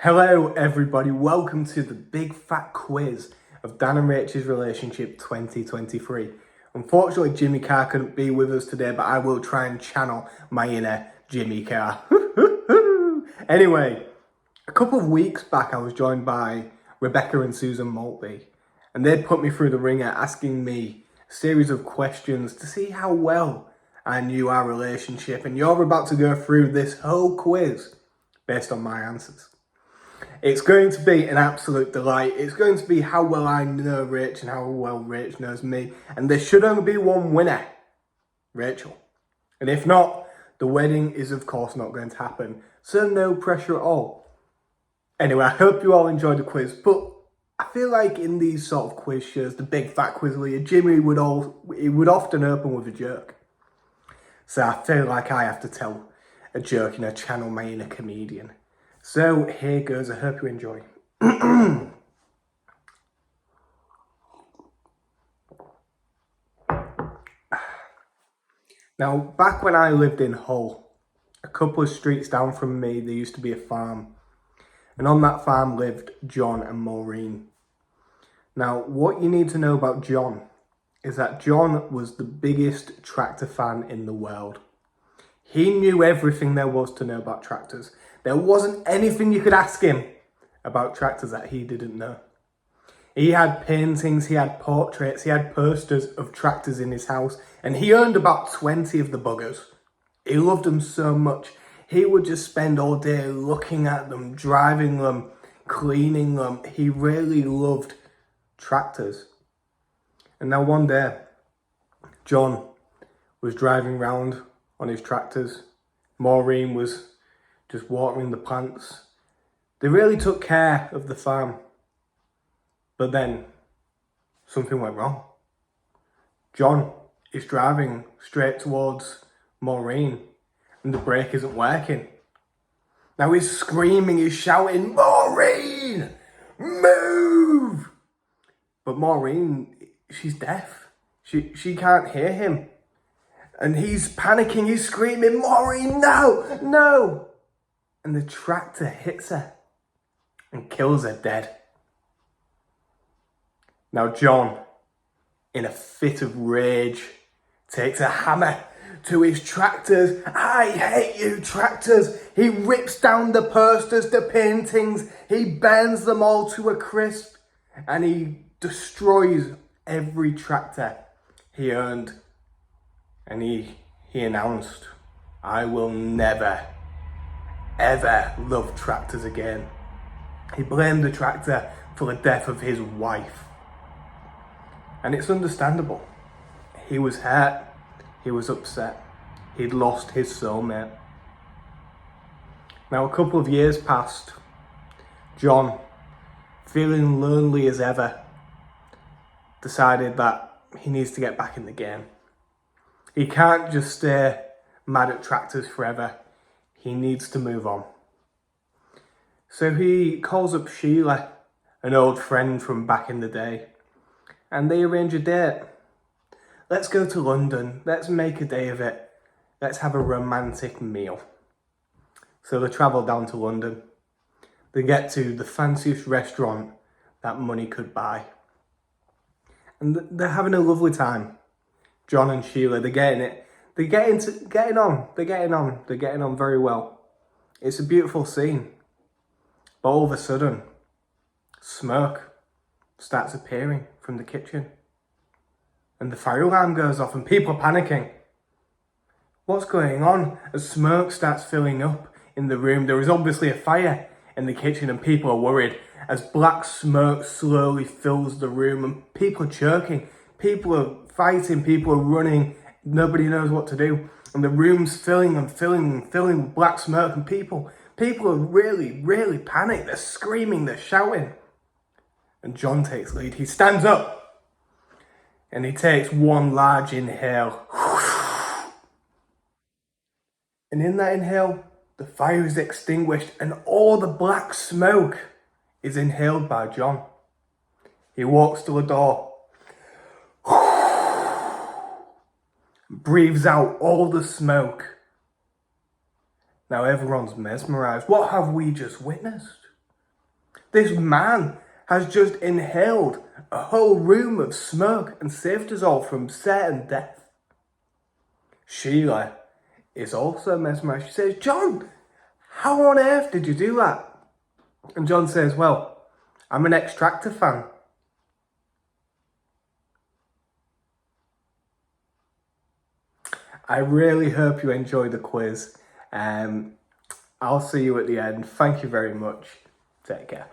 Hello everybody, welcome to the big fat quiz of Dan and Rachel's relationship 2023. Unfortunately Jimmy Carr couldn't be with us today, but I will try and channel my inner Jimmy Carr. Anyway, a couple of weeks back I was joined by Rebecca and Susan Maltby, and they put me through the ringer asking me a series of questions to see how well I knew our relationship, and you're about to go through this whole quiz based on my answers. It's going to be an absolute delight. It's going to be how well I know Rach and how well Rach knows me. And there should only be one winner, Rachel. And if not, the wedding is of course not going to happen. So no pressure at all. Anyway, I hope you all enjoyed the quiz. But I feel like in these sort of quiz shows, the big fat quiz leader, Jimmy would often open with a joke. So I feel like I have to tell a joke, channel my inner comedian. So here goes, I hope you enjoy. Now, back when I lived in Hull, a couple of streets down from me, there used to be a farm. And on that farm lived John and Maureen. Now, what you need to know about John is that John was the biggest tractor fan in the world. He knew everything there was to know about tractors. There wasn't anything you could ask him about tractors that he didn't know. He had paintings, he had portraits, he had posters of tractors in his house, and he owned about 20 of the buggers. He loved them so much, he would just spend all day looking at them, driving them, cleaning them. He really loved tractors. And now one day, John was driving round on his tractors. Maureen was just watering the plants. They really took care of the farm. But then something went wrong. John is driving straight towards Maureen and the brake isn't working. Now he's screaming, he's shouting, "Maureen, move!" But Maureen, she's deaf. She can't hear him. And he's panicking, he's screaming, "Maureen, no, no!" And the tractor hits her and kills her dead. Now John, in a fit of rage, takes a hammer to his tractors. "I hate you tractors!" He rips down the posters, the paintings, he burns them all to a crisp, and he destroys every tractor he owned. And he announced, "I will never, ever love tractors again." He blamed the tractor for the death of his wife. And it's understandable. He was hurt, he was upset, he'd lost his soulmate. Now a couple of years passed. John, feeling lonely as ever, decided that he needs to get back in the game. He can't just stay mad at tractors forever. He needs to move on. So he calls up Sheila, an old friend from back in the day, and they arrange a date. "Let's go to London. Let's make a day of it. Let's have a romantic meal." So they travel down to London. They get to the fanciest restaurant that money could buy. And they're having a lovely time. John and Sheila, they're getting it. They're getting on very well. It's a beautiful scene. But all of a sudden, smoke starts appearing from the kitchen. And the fire alarm goes off and people are panicking. What's going on? As smoke starts filling up in the room, there is obviously a fire in the kitchen and people are worried as black smoke slowly fills the room and people are choking. People are fighting, people are running, nobody knows what to do. And the room's filling with black smoke, and people are really, really panicked. They're screaming, they're shouting. And John takes lead. He stands up and he takes one large inhale. And in that inhale, the fire is extinguished and all the black smoke is inhaled by John. He walks to the door, breathes out all the smoke. Now everyone's mesmerised. What have we just witnessed? This man has just inhaled a whole room of smoke and saved us all from certain death. Sheila is also mesmerised. She says, John, how on earth did you do that? And John says, well, I'm an Extractor fan. I really hope you enjoyed the quiz. I'll see you at the end. Thank you very much. Take care.